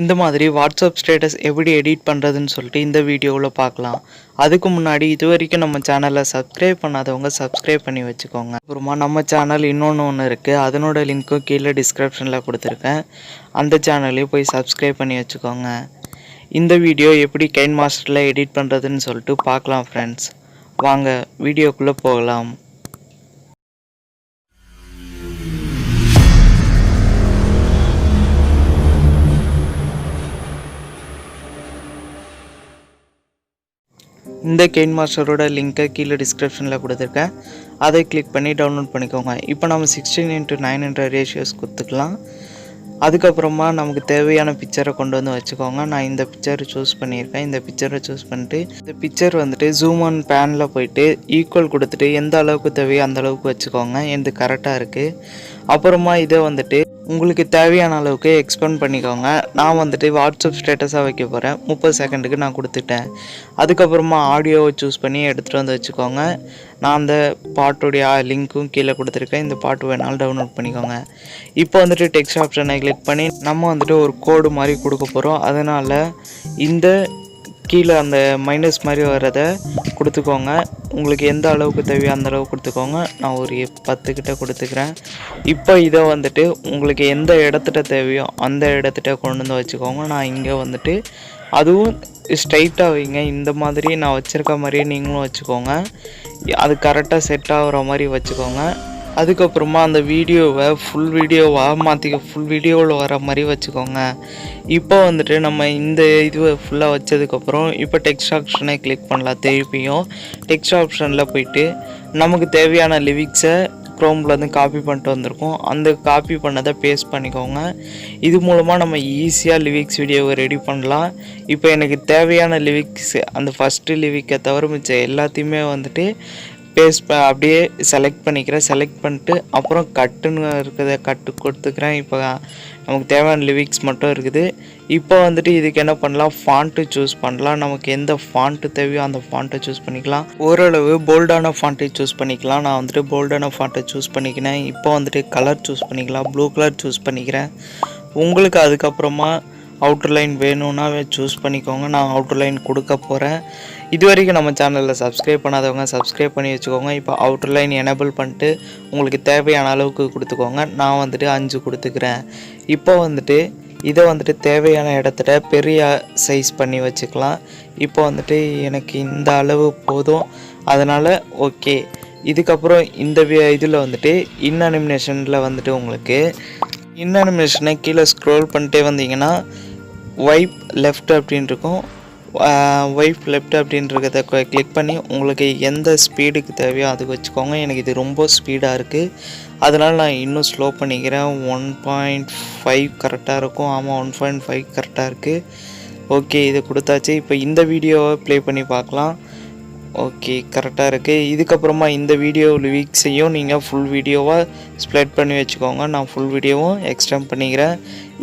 இந்த மாதிரி WhatsApp status எப்படி எடிட் பண்ணுறதுன்னு சொல்லிட்டு இந்த வீடியோவில் பார்க்கலாம். அதுக்கு முன்னாடி இது வரைக்கும் நம்ம சேனலை சப்ஸ்கிரைப் பண்ணாதவங்க சப்ஸ்கிரைப் பண்ணி வச்சுக்கோங்க. அப்புறமா நம்ம சேனல் ஒன்று இருக்குது, அதனோட லிங்க்கும் கீழே டிஸ்கிரிப்ஷனில் கொடுத்துருக்கேன். அந்த சேனலையும் போய் சப்ஸ்கிரைப் பண்ணி வச்சுக்கோங்க. இந்த வீடியோ எப்படி கைன்மாஸ்டரில் எடிட் பண்ணுறதுன்னு சொல்லிட்டு பார்க்கலாம் ஃப்ரெண்ட்ஸ். வாங்க வீடியோக்குள்ளே போகலாம். இந்த கைன்மாஸ்டரோட லிங்க்கை கீழே டிஸ்கிரிப்ஷனில் கொடுத்துருக்கேன். அதை கிளிக் பண்ணி டவுன்லோட் பண்ணிக்கோங்க. இப்போ நம்ம 16:9 என்ற ரேஷியோஸ் கொடுத்துக்கலாம். அதுக்கப்புறமா நமக்கு தேவையான பிக்சரை கொண்டு வந்து வச்சுக்கோங்க. நான் இந்த பிக்சரை சூஸ் பண்ணியிருக்கேன். இந்த பிக்சரை சூஸ் பண்ணிட்டு இந்த பிக்சர் வந்துட்டு ஜூம் ஆன் பேனில் போயிட்டு ஈக்குவல் கொடுத்துட்டு எந்த அளவுக்கு தேவையோ அந்த அளவுக்கு வச்சுக்கோங்க. இது கரெக்டாக இருக்குது. அப்புறமா இதை வந்துட்டு உங்களுக்கு தேவையான அளவுக்கு எக்ஸ்பேண்ட் பண்ணிக்கோங்க. நான் வந்துட்டு வாட்ஸ்அப் ஸ்டேட்டஸாக வைக்க போகிறேன். 30 செகண்டுக்கு நான் கொடுத்துட்டேன். அதுக்கப்புறமா ஆடியோவை சூஸ் பண்ணி எடுத்துகிட்டு வந்து வச்சுக்கோங்க. நான் அந்த பாட்டுடைய லிங்க்கும் கீழே கொடுத்துருக்கேன். இந்த பாட்டு வேணாலும் டவுன்லோட் பண்ணிக்கோங்க. இப்போ வந்துட்டு டெக்ஸ்ட் ஆப்ஷனை கிளிக் பண்ணி நம்ம வந்துட்டு ஒரு கோடு மாதிரி கொடுக்க போகிறோம். அதனால் இந்த கீழே அந்த மைனஸ் மாதிரி வர்றதை கொடுத்துக்கோங்க. உங்களுக்கு எந்த அளவுக்கு தேவையோ அந்த அளவுக்கு கொடுத்துக்கோங்க. நான் ஒரு 10 கிட்ட கொடுத்துக்கிறேன். இப்போ இதை வந்துட்டு உங்களுக்கு எந்த இடத்துட்ட தேவையோ அந்த இடத்துட்ட கொண்டு வந்து வச்சுக்கோங்க. நான் இங்கே வந்துட்டு அதுவும் ஸ்ட்ரைட்டாக வைங்க. இந்த மாதிரி நான் வச்சுருக்க மாதிரியே நீங்களும் வச்சுக்கோங்க. அது கரெக்டாக செட் ஆகிற மாதிரி வச்சுக்கோங்க. அதுக்கப்புறமா அந்த வீடியோவை ஃபுல் வீடியோவில் வர மாதிரி வச்சுக்கோங்க. இப்போ வந்துட்டு நம்ம இந்த இதுவை ஃபுல்லாக வச்சதுக்கப்புறம் இப்போ டெக்ஸ்ட் ஆப்ஷனை கிளிக் பண்ணலாம். திருப்பியும் டெக்ஸ்ட் ஆப்ஷனில் போயிட்டு நமக்கு தேவையான லிரிக்ஸை க்ரோம்லேருந்து காப்பி பண்ணிட்டு வந்திருக்கோம். அந்த காப்பி பண்ணதை பேஸ்ட் பண்ணிக்கோங்க. இது மூலமாக நம்ம ஈஸியாக லிரிக்ஸ் வீடியோவை ரெடி பண்ணலாம். இப்போ எனக்கு தேவையான லிரிக்ஸ் அந்த ஃபஸ்ட்டு லிரிக்கை தவிர மிச்சம் எல்லாத்தையுமே வந்துட்டு அப்படியே செலக்ட் பண்ணிக்கிறேன். செலக்ட் பண்ணிட்டு அப்புறம் கட்டுன்னு இருக்கிறத கட்டு கொடுத்துக்கிறேன். இப்போ நமக்கு தேவையான லிரிக்ஸ் மட்டும் இருக்குது. இப்போ வந்துட்டு இதுக்கு என்ன பண்ணலாம், ஃபாண்ட்டு சூஸ் பண்ணலாம். நமக்கு எந்த ஃபாண்ட்டு தேவையோ அந்த ஃபாண்ட்டை சூஸ் பண்ணிக்கலாம். ஓரளவு போல்டான ஃபாண்ட்டை சூஸ் பண்ணிக்கலாம். நான் வந்துட்டு போல்டான ஃபாண்ட்டை சூஸ் பண்ணிக்கிறேன். இப்போ வந்துட்டு கலர் சூஸ் பண்ணிக்கலாம். ப்ளூ கலர் சூஸ் பண்ணிக்கிறேன். உங்களுக்கு அதுக்கப்புறமா அவுட்டர் லைன் வேணும்னா சூஸ் பண்ணிக்கோங்க. நான் அவுட்டர் லைன் கொடுக்க போகிறேன். இது வரைக்கும் நம்ம சேனலில் சப்ஸ்கிரைப் பண்ணாதவங்க சப்ஸ்கிரைப் பண்ணி வச்சுக்கோங்க. இப்போ அவுட்டர் லைன் எனேபிள் பண்ணிட்டு உங்களுக்கு தேவையான அளவுக்கு கொடுத்துக்கோங்க. நான் வந்துட்டு 5 கொடுத்துக்கிறேன். இப்போ வந்துட்டு இதை வந்துட்டு தேவையான இடத்துல பெரிய சைஸ் பண்ணி வச்சுக்கலாம். இப்போ வந்துட்டு எனக்கு இந்த அளவு போதும், அதனால் ஓகே. இதுக்கப்புறம் இந்த இதில் வந்துட்டு அனிமேஷனில் வந்துட்டு உங்களுக்கு அனிமேஷனை கீழே ஸ்க்ரோல் பண்ணிட்டே வந்தீங்கன்னா வைப் லெஃப்ட் அப்படின்னு இருக்கும். வைப் லெஃப்ட் அப்படின்றத கிளிக் பண்ணி உங்களுக்கு எந்த ஸ்பீடுக்கு தேவையோ அதுக்கு வச்சுக்கோங்க. எனக்கு இது ரொம்ப ஸ்பீடாக இருக்குது, அதனால் நான் இன்னும் ஸ்லோ பண்ணிக்கிறேன். 1.5 கரெக்டாக இருக்கும். ஆமாம், 1.5 கரெக்டாக இருக்குது. ஓகே, இது கொடுத்தாச்சு. இப்போ இந்த வீடியோவை ப்ளே பண்ணி பார்க்கலாம். ஓகே, கரெக்டாக இருக்குது. இதுக்கப்புறமா இந்த வீடியோ லிரிக்ஸையும் நீங்கள் ஃபுல் வீடியோவாக ஸ்ப்ளிட் பண்ணி வச்சுக்கோங்க. நான் ஃபுல் வீடியோவும் எக்ஸ்டெண்ட் பண்ணிக்கிறேன்.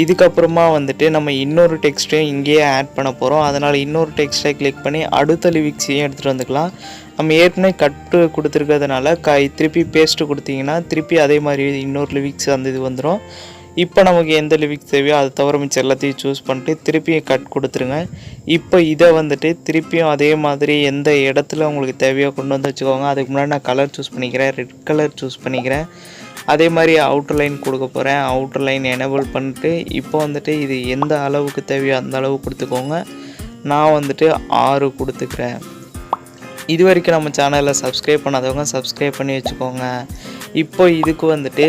இதுக்கப்புறமா வந்துட்டு நம்ம இன்னொரு டெக்ஸ்ட்டையும் இங்கேயே ஆட் பண்ண போகிறோம். அதனால் இன்னொரு டெக்ஸ்ட்டை கிளிக் பண்ணி அடுத்த லிரிக்ஸையும் எடுத்துகிட்டு வந்துக்கலாம். நம்ம ஏற்கனவே கட்டு கொடுத்துருக்கிறதுனால திருப்பி பேஸ்ட்டு கொடுத்தீங்கன்னா திருப்பி அதே மாதிரி இன்னொரு லிரிக்ஸ் அந்த இது வந்துடும். இப்போ நமக்கு எந்த லிரிக்ஸ் தேவையோ அதை தவிர மிச்சம் எல்லாத்தையும் சூஸ் பண்ணிட்டு திருப்பியும் கட் கொடுத்துருங்க. இப்போ இதை வந்துட்டு திருப்பியும் அதே மாதிரி எந்த இடத்துல உங்களுக்கு தேவையோ கொண்டு வந்து வச்சுக்கோங்க. அதுக்கு முன்னாடி நான் கலர் சூஸ் பண்ணிக்கிறேன். ரெட் கலர் சூஸ் பண்ணிக்கிறேன். அதே மாதிரி அவுட்டர் லைன் கொடுக்க போகிறேன். அவுட்டர் லைன் எனேபிள் பண்ணிட்டு இப்போ வந்துட்டு இது எந்த அளவுக்கு தேவையோ அந்த அளவு கொடுத்துக்கோங்க. நான் வந்துட்டு 6 கொடுத்துக்கிறேன். இது வரைக்கும் நம்ம சேனலில் சப்ஸ்கிரைப் பண்ணாதவங்க சப்ஸ்கிரைப் பண்ணி வச்சுக்கோங்க. இப்போ இதுக்கு வந்துட்டு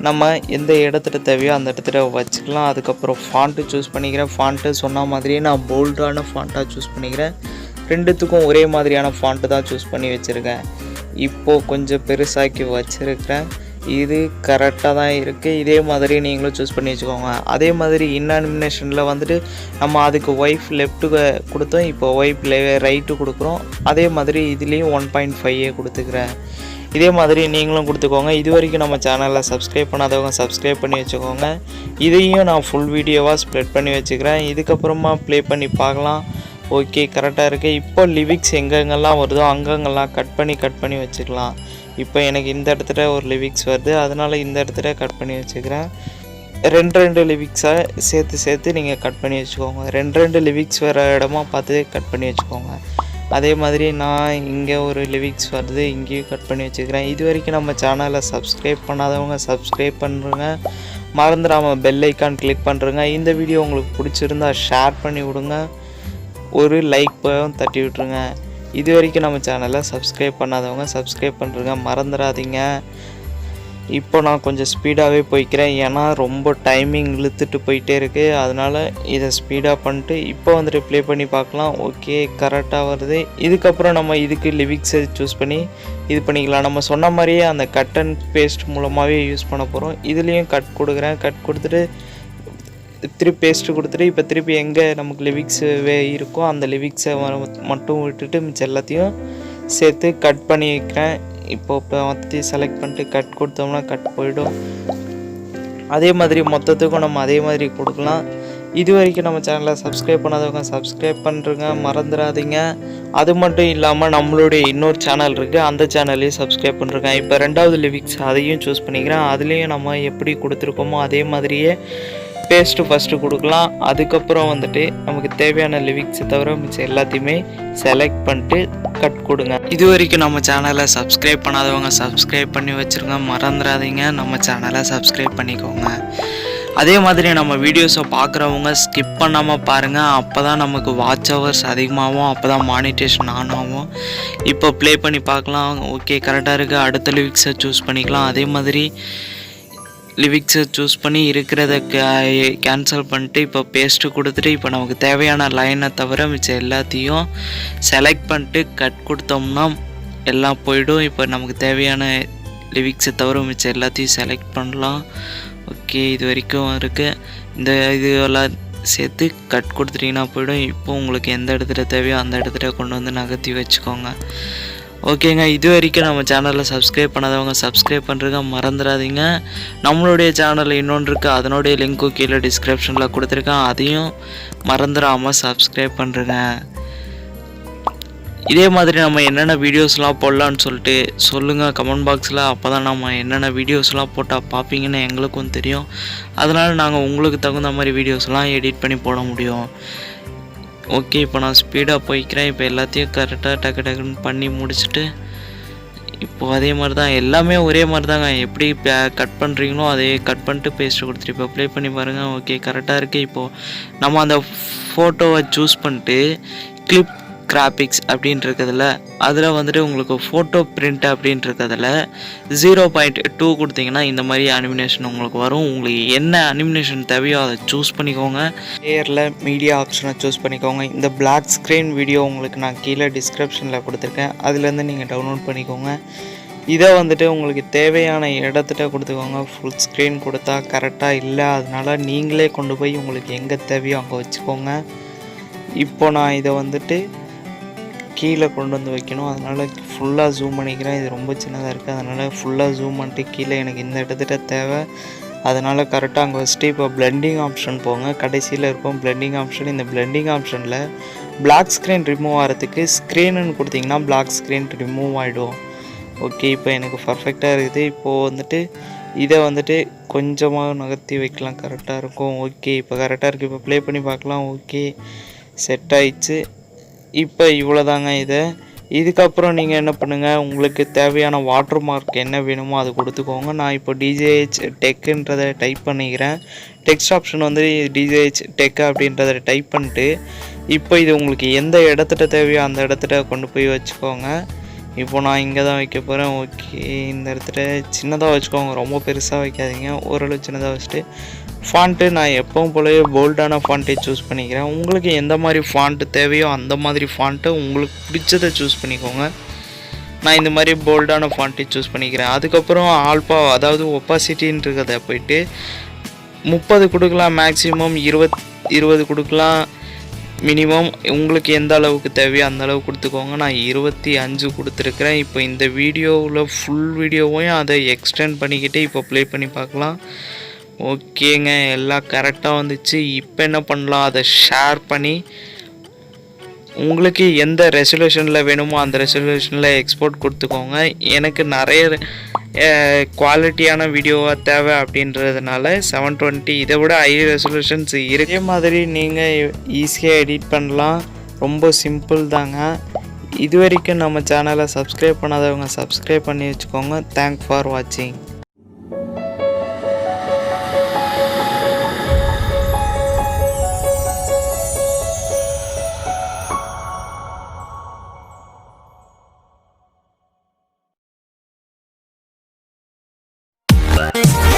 நம்ம எந்த இடத்துல தேவையோ அந்த இடத்துல வச்சுக்கலாம். அதுக்கப்புறம் ஃபாண்ட்டு சூஸ் பண்ணிக்கிறேன். ஃபாண்ட்டு சொன்ன மாதிரியே நான் போல்டான ஃபாண்ட்டாக சூஸ் பண்ணிக்கிறேன். ரெண்டுத்துக்கும் ஒரே மாதிரியான ஃபாண்ட்டு தான் சூஸ் பண்ணி வச்சுருக்கேன். இப்போது கொஞ்சம் பெருசாக்கி வச்சுருக்கிறேன். இது கரெக்டாக தான் இருக்குது. இதே மாதிரி நீங்களும் சூஸ் பண்ணி வச்சுக்கோங்க. அதே மாதிரி அனிமேஷனில் வந்துட்டு நம்ம அதுக்கு வைப் லெஃப்ட்டு கொடுத்தோம். இப்போ வைப் ரைட்டு கொடுக்குறோம். அதே மாதிரி இதுலேயும் 1.5 கொடுத்துக்கிறேன். இதே மாதிரி நீங்களும் கொடுத்துக்கோங்க. இது வரைக்கும் நம்ம சேனலில் சப்ஸ்கிரைப் பண்ணாதவங்க சப்ஸ்கிரைப் பண்ணி வச்சுக்கோங்க. இதையும் நான் ஃபுல் வீடியோவாக ஸ்ப்ரெட் பண்ணி வச்சுக்கிறேன். இதுக்கப்புறமா ப்ளே பண்ணி பார்க்கலாம். ஓகே, கரெக்டாக இருக்குது. இப்போ லிரிக்ஸ் எங்கெங்கெல்லாம் வருதோ அங்கங்கெல்லாம் கட் பண்ணி வச்சுக்கலாம். இப்போ எனக்கு இந்த இடத்துல ஒரு லிரிக்ஸ் வருது, அதனால் இந்த இடத்துல கட் பண்ணி வச்சுக்கிறேன். 2 லிரிக்ஸாக சேர்த்து நீங்கள் கட் பண்ணி வச்சுக்கோங்க. 2 லிரிக்ஸ் வர இடமா பார்த்து கட் பண்ணி வச்சுக்கோங்க. அதே மாதிரி நான் இங்கே ஒரு லிரிக்ஸ் வருது, இங்கேயும் கட் பண்ணி வச்சுக்கிறேன். இது வரைக்கும் நம்ம சேனலை சப்ஸ்கிரைப் பண்ணாதவங்க சப்ஸ்கிரைப் பண்ணுறங்க, மறந்துடாமல் பெல் ஐக்கான் கிளிக் பண்ணுறங்க. இந்த வீடியோ உங்களுக்கு பிடிச்சிருந்தா ஷேர் பண்ணி விடுங்க, ஒரு லைக் தட்டி விட்ருங்க. இது வரைக்கும் நம்ம சேனலை சப்ஸ்கிரைப் பண்ணாதவங்க சப்ஸ்கிரைப் பண்ணுறங்க, மறந்துடாதீங்க. இப்போ நான் கொஞ்சம் ஸ்பீடாகவே போய்க்கிறேன், ஏன்னா ரொம்ப டைமிங் இழுத்துட்டு போயிட்டே இருக்குது. அதனால் இதை ஸ்பீடாக பண்ணிட்டு இப்போ வந்துட்டு ப்ளே பண்ணி பார்க்கலாம். ஓகே, கரெக்டாக வருது. இதுக்கப்புறம் நம்ம இதுக்கு லிரிக்ஸை சூஸ் பண்ணி இது பண்ணிக்கலாம். நம்ம சொன்ன மாதிரியே அந்த கட் அண்ட் பேஸ்ட் மூலமாகவே யூஸ் பண்ண போகிறோம். இதுலேயும் கட் கொடுக்குறேன். கட் கொடுத்துட்டு திருப்பி பேஸ்ட்டு கொடுத்துட்டு இப்போ திருப்பி எங்கே நமக்கு லிரிக்ஸு இருக்கோ அந்த லிரிக்ஸை மட்டும் விட்டுட்டு மிச்சம் எல்லாத்தையும் சேர்த்து கட் பண்ணி வைக்கிறேன். இப்போ மொத்தத்தையும் செலக்ட் பண்ணிட்டு கட் கொடுத்தோம்னா கட் போயிடும். அதே மாதிரி மொத்தத்துக்கும் நம்ம அதே மாதிரி கொடுக்கலாம். இது வரைக்கும் நம்ம சேனலை சப்ஸ்கிரைப் பண்ணாதவங்க சப்ஸ்கிரைப் பண்ணுறங்க, மறந்துடாதீங்க. அது மட்டும் இல்லாமல் நம்மளுடைய இன்னொரு சேனல் இருக்குது, அந்த சேனல்லையும் சப்ஸ்கிரைப் பண்ணுறங்க. இப்போ 2வது லிரிக்ஸ் அதையும் சூஸ் பண்ணிக்கிறேன். அதுலேயும் நம்ம எப்படி கொடுத்துருக்கோமோ அதே மாதிரியே பேஸ்ட்டு ஃபஸ்ட்டு கொடுக்கலாம். அதுக்கப்புறம் வந்துட்டு நமக்கு தேவையான லிரிக்ஸை தவிர மிச்சம் எல்லாத்தையுமே செலக்ட் பண்ணிட்டு கட் கொடுங்க. இது வரைக்கும் நம்ம சேனலை சப்ஸ்கிரைப் பண்ணாதவங்க சப்ஸ்கிரைப் பண்ணி வச்சுருங்க, மறந்துடாதீங்க. நம்ம சேனலை சப்ஸ்கிரைப் பண்ணிக்கோங்க. அதே மாதிரி நம்ம வீடியோஸை பார்க்குறவங்க ஸ்கிப் பண்ணாமல் பாருங்கள், அப்போ தான் நமக்கு வாட்ச் ஹவர்ஸ் அதிகமாகும், அப்போ தான் மானிட்டேஷன் ஆன் ஆகும். இப்போ ப்ளே பண்ணி பார்க்கலாம். ஓகே, கரெக்டாக இருக்குது. அடுத்த லிரிக்ஸை சூஸ் பண்ணிக்கலாம். அதே மாதிரி லிரிக்ஸை சூஸ் பண்ணி இருக்கிறத கேன்சல் பண்ணிட்டு இப்போ பேஸ்ட்டு கொடுத்துட்டு இப்போ நமக்கு தேவையான லைனை தவிர மிச்சம் எல்லாத்தையும் செலக்ட் பண்ணிட்டு கட் கொடுத்தோம்னா எல்லாம் போயிடும். இப்போ நமக்கு தேவையான லிரிக்ஸை தவிர மிச்சம் எல்லாத்தையும் செலக்ட் பண்ணலாம். ஓகே, இது வரைக்கும் இருக்குது. இந்த இதெல்லாம் சேர்த்து கட் கொடுத்துட்டிங்கன்னா போயிடும். இப்போ உங்களுக்கு எந்த இடத்துல தேவையோ அந்த இடத்துல கொண்டு வந்து நகர்த்தி வச்சுக்கோங்க. ஓகேங்க, இது வரைக்கும் நம்ம சேனலில் சப்ஸ்கிரைப் பண்ணாதவங்க சப்ஸ்கிரைப் பண்ணுறங்க, மறந்துடாதீங்க. நம்மளுடைய சேனலில் இன்னொன்று இருக்குது, அதனுடைய லிங்க்கும் கீழே டிஸ்கிரிப்ஷனில் கொடுத்துருக்கேன், அதையும் மறந்துடாமல் சப்ஸ்கிரைப் பண்ணுறேங்க. இதே மாதிரி நம்ம என்னென்ன வீடியோஸ்லாம் போடலான்னு சொல்லிட்டு சொல்லுங்கள் கமெண்ட் பாக்ஸில். அப்போ தான் நம்ம என்னென்ன வீடியோஸ்லாம் போட்டால் பார்ப்பீங்கன்னு எங்களுக்கும் தெரியும். அதனால் நாங்கள் உங்களுக்கு தகுந்த மாதிரி வீடியோஸ்லாம் எடிட் பண்ணி போட முடியும். ஓகே, இப்போ நான் ஸ்பீடாக போய்க்கிறேன். இப்போ எல்லாத்தையும் கரெக்டாக டக்குன்னு பண்ணி முடிச்சுட்டு இப்போது அதே மாதிரி தான் எல்லாமே ஒரே மாதிரி தாங்க. எப்படி கட் பண்ணுறீங்களோ அதே கட் பண்ணிட்டு பேஸ்ட்டு கொடுத்துட்டு இப்போ ப்ளே பண்ணி பாருங்கள். ஓகே, கரெக்டாக இருக்குது. இப்போது நம்ம அந்த ஃபோட்டோவை சூஸ் பண்ணிட்டு கிளிப் கிராபிக்ஸ் அப்படின்றதுல அதில் வந்துட்டு உங்களுக்கு ஃபோட்டோ பிரிண்ட் அப்படின்றதுல 0.2 கொடுத்தீங்கன்னா இந்த மாதிரி அனிமினேஷன் உங்களுக்கு வரும். உங்களுக்கு என்ன அனிமினேஷன் தேவையோ அதை சூஸ் பண்ணிக்கோங்க. லேயரில் மீடியா ஆப்ஷனை சூஸ் பண்ணிக்கோங்க. இந்த பிளாக் ஸ்க்ரீன் வீடியோ உங்களுக்கு நான் கீழே டிஸ்கிரிப்ஷனில் கொடுத்துருக்கேன், அதுலேருந்து நீங்கள் டவுன்லோட் பண்ணிக்கோங்க. இதை வந்துட்டு உங்களுக்கு தேவையான இடத்துல கொடுத்துக்கோங்க. ஃபுல் ஸ்க்ரீன் கொடுத்தா கரெக்டாக இல்லை, அதனால் நீங்களே கொண்டு போய் உங்களுக்கு எங்கே தேவையோ அங்கே வச்சுக்கோங்க. இப்போ நான் இதை வந்துட்டு கீழே கொண்டு வந்து வைக்கணும், அதனால் ஃபுல்லாக ஜூம் பண்ணிக்கிறேன். இது ரொம்ப சின்னதாக இருக்குது, அதனால் ஃபுல்லாக ஜூம் பண்ணிட்டு கீழே எனக்கு இந்த இடத்துல தேவை, அதனால் கரெக்டாக அங்கே வச்சுட்டு இப்போ பிளெண்டிங் ஆப்ஷன் போங்க. கடைசியில் இருக்கும் பிளெண்டிங் ஆப்ஷன். இந்த பிளெண்டிங் ஆப்ஷனில் பிளாக் ஸ்க்ரீன் ரிமூவ் ஆகிறதுக்கு ஸ்க்ரீனுன்னு கொடுத்தீங்கன்னா பிளாக் ஸ்க்ரீன் ரிமூவ் ஆகிடும். ஓகே, இப்போ எனக்கு பர்ஃபெக்டாக இருக்குது. இப்போது வந்துட்டு இதை வந்துட்டு கொஞ்சமாக நகர்த்தி வைக்கலாம், கரெக்டாக இருக்கும். ஓகே, இப்போ கரெக்டாக இருக்குது. இப்போ ப்ளே பண்ணி பார்க்கலாம். ஓகே, செட் ஆயிடுச்சு. இப்போ இவ்வளோதாங்க. இதுக்கப்புறம் நீங்கள் என்ன பண்ணுங்கள், உங்களுக்கு தேவையான வாட்டர் மார்க் என்ன வேணுமோ அதை கொடுத்துக்கோங்க. நான் இப்போ டிஜேஹெச் டெக்குன்றதை டைப் பண்ணிக்கிறேன். டெக்ஸ்ட் ஆப்ஷன் வந்து டிஜேஹெச் டெக் அப்படின்றத டைப் பண்ணிட்டு இப்போ இது உங்களுக்கு எந்த இடத்துல தேவையோ அந்த இடத்துல கொண்டு போய் வச்சுக்கோங்க. இப்போ நான் இங்கே தான் வைக்க போகிறேன். ஓகே, இந்த இடத்துல சின்னதாக வச்சுக்கோங்க, ரொம்ப பெருசாக வைக்காதீங்க, ஓரளவு சின்னதாக வச்சுட்டு ஃபாண்ட்டு நான் எப்பவும் போலவே போல்டான ஃபாண்ட்டை சூஸ் பண்ணிக்கிறேன். உங்களுக்கு எந்த மாதிரி ஃபாண்ட்டு தேவையோ அந்த மாதிரி ஃபாண்ட்டை உங்களுக்கு பிடிச்சதை சூஸ் பண்ணிக்கோங்க. நான் இந்த மாதிரி போல்டான ஃபாண்ட்டை சூஸ் பண்ணிக்கிறேன். அதுக்கப்புறம் ஆல்பா, அதாவது ஒப்பாசிட்டின்றதை போயிட்டு 30 கொடுக்கலாம், மேக்ஸிமம் 20 கொடுக்கலாம், மினிமம் உங்களுக்கு எந்த அளவுக்கு தேவையோ அந்த அளவுக்கு கொடுத்துக்கோங்க. நான் 25 கொடுத்துருக்குறேன். இப்போ இந்த வீடியோவில் ஃபுல் வீடியோவையும் அதை எக்ஸ்டெண்ட் பண்ணிக்கிட்டு இப்போ ப்ளே பண்ணி பார்க்கலாம். ஓகேங்க, எல்லாம் கரெக்டாக வந்துச்சு. இப்போ என்ன பண்ணலாம், அதை ஷேர் பண்ணி உங்களுக்கு எந்த ரெசல்யூஷனில் வேணுமோ அந்த ரெசல்யூஷனில் எக்ஸ்போர்ட் கொடுத்துக்கோங்க. எனக்கு நிறைய குவாலிட்டியான வீடியோவாக தேவை அப்படின்றதுனால 720 இதை விட ஹை ரெசல்யூஷன்ஸ் இதே மாதிரி நீங்கள் ஈஸியாக எடிட் பண்ணலாம். ரொம்ப சிம்பிள் தாங்க. இது வரைக்கும் நம்ம சேனலை சப்ஸ்கிரைப் பண்ணாதவங்க சப்ஸ்கிரைப் பண்ணி வச்சுக்கோங்க. தேங்க்ஸ் ஃபார் வாட்சிங். Bye.